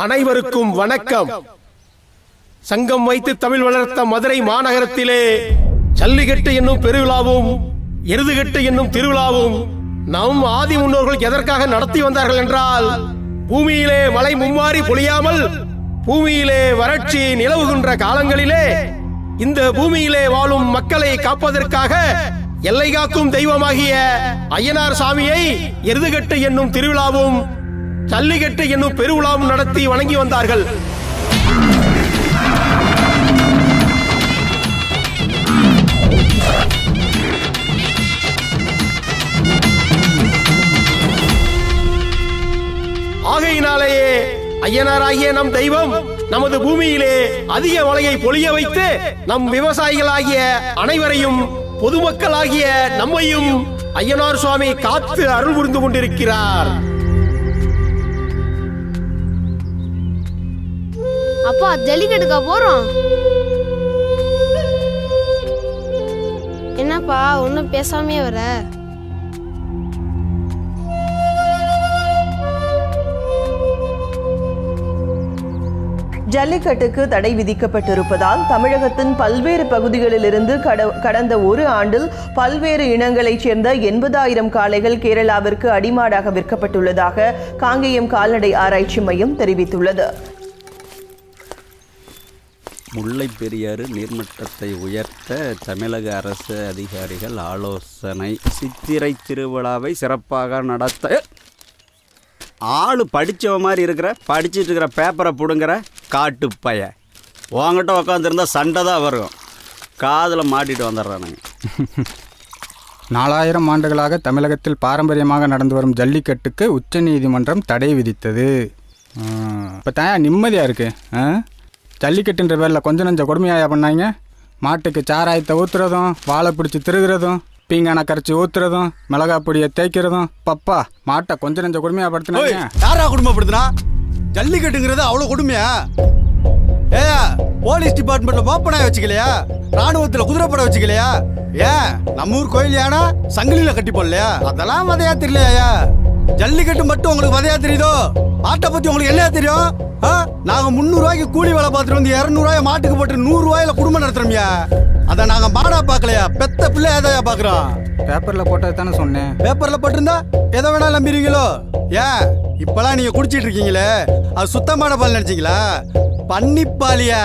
அனைவருக்கும் வணக்கம். சங்கம் வைத்து தமிழ் வளர்த்த மதுரை மாநகரத்திலே ஜல்லிக்கட்டு என்னும் பெருவிழாவும் எருதுகட்டு என்னும் திருவிழாவும் நம் ஆதி முன்னோர்கள் எதற்காக நடத்தி வந்தார்கள் என்றால், பூமியிலே மழை மும்மாறி பொழியாமல் பூமியிலே வறட்சி நிலவுகின்ற காலங்களிலே இந்த பூமியிலே வாழும் மக்களை காப்பதற்காக எல்லை காக்கும் தெய்வமாகிய ஐயனார் சாமியை எருதுகட்டு என்னும் திருவிழாவும் ஜல்லிக்கட்டு என்னும் பெருவிழாவும் நடத்தி வணங்கி வந்தார்கள். ஆகையினாலேயே ஐயனாராகிய நம் தெய்வம் நமது பூமியிலே அதிக மழையை பொழிய வைத்து நம் விவசாயிகளாகிய அனைவரையும் பொதுமக்களாகிய நம்மையும் ஐயனார் சுவாமி காத்து அருள் புரிந்து கொண்டிருக்கிறார். அப்பா ஜல்லிக்கட்டுக்கா போறோம்? என்னப்பா ஒன்னும் பேசாமே வர? ஜல்லிக்கட்டுக்கு தடை விதிக்கப்பட்டிருப்பதால் தமிழகத்தின் பல்வேறு பகுதிகளிலிருந்து கடந்த ஒரு ஆண்டில் பல்வேறு இனங்களைச் சேர்ந்த 80,000 காளைகள் கேரளாவிற்கு அடிமாடாக விற்கப்பட்டுள்ளதாக காங்கேயம் கால்நடை ஆராய்ச்சி மையம் தெரிவித்துள்ளது. முல்லை பெரியாறு நீர்மட்டத்தை உயர்த்த தமிழக அரசு அதிகாரிகள் ஆலோசனை. சித்திரை திருவிழாவை சிறப்பாக நடத்த ஆளு படித்தவ மாதிரி இருக்கிற படிச்சுட்டு இருக்கிற பேப்பரை பிடுங்குற காட்டு பைய உங்ககிட்ட உக்காந்துருந்தா சண்டை தான் வரும். காதில் மாட்டிட்டு வந்துடுறானுங்க. 4000 ஆண்டுகளாக தமிழகத்தில் பாரம்பரியமாக நடந்து வரும் ஜல்லிக்கட்டுக்கு உச்சநீதிமன்றம் தடை விதித்தது. இப்போ தான் நிம்மதியாக இருக்குது. ஜல்லிக்கட்டுன்ற பேரில் கொஞ்சம் நஞ்ச கொடுமையாக பண்ணாங்க. மாட்டுக்கு சாராயத்தை ஊற்றுறதும், வாழை பிடிச்சி திருகிறதும், பீங்கான கரைச்சி ஊற்றுறதும், மிளகா பொடியை தேய்க்கிறதும், பப்பா மாட்டை கொஞ்சம் நஞ்ச கொடுமையாக படுத்தினாங்க. யாரா குடும்பப்படுத்தினா? ஜல்லிக்கட்டுங்கிறது அவ்வளோ கொடுமையா? போலீஸ் டிபார்ட்மெண்ட்ல ஓப்பனாக வச்சுக்கலையா? ராணுவத்தில் குதிரைப்படை வச்சுக்கலையா? ஏன் நம்ம ஊர் கோயில் யானா சங்கிலியில் கட்டி போடலையா? அதெல்லாம் வதையா தெரியலையா? ஜல்லிக்கட்டு மட்டும் உங்களுக்கு வதையா தெரியுதோ? மாட்டை பத்தி உங்களுக்கு என்ன தெரியும்? நாங்க 300 ரூபாய்க்கு கூலி வேலை பார்த்துட்டு வந்து 200 ரூபாய் மாட்டுக்கு போட்டு 100 ரூபாயில குடும்பம் நடத்துறோம்யா. அத நாங்க மாடா பாக்கலையா, பெத்த பிள்ளை ஏதாயா பாக்குறோம். பேப்பர்ல போட்டது தானே சொன்னேன். பேப்பர்ல போட்டிருந்தா எதை வேணாலும் நம்பிடுவீங்களோ? ஏன் இப்பெல்லாம் நீங்க குடிச்சிட்டு இருக்கீங்களே, அது சுத்தமான பால் நினைச்சீங்களா? பன்னிப்பாலியா?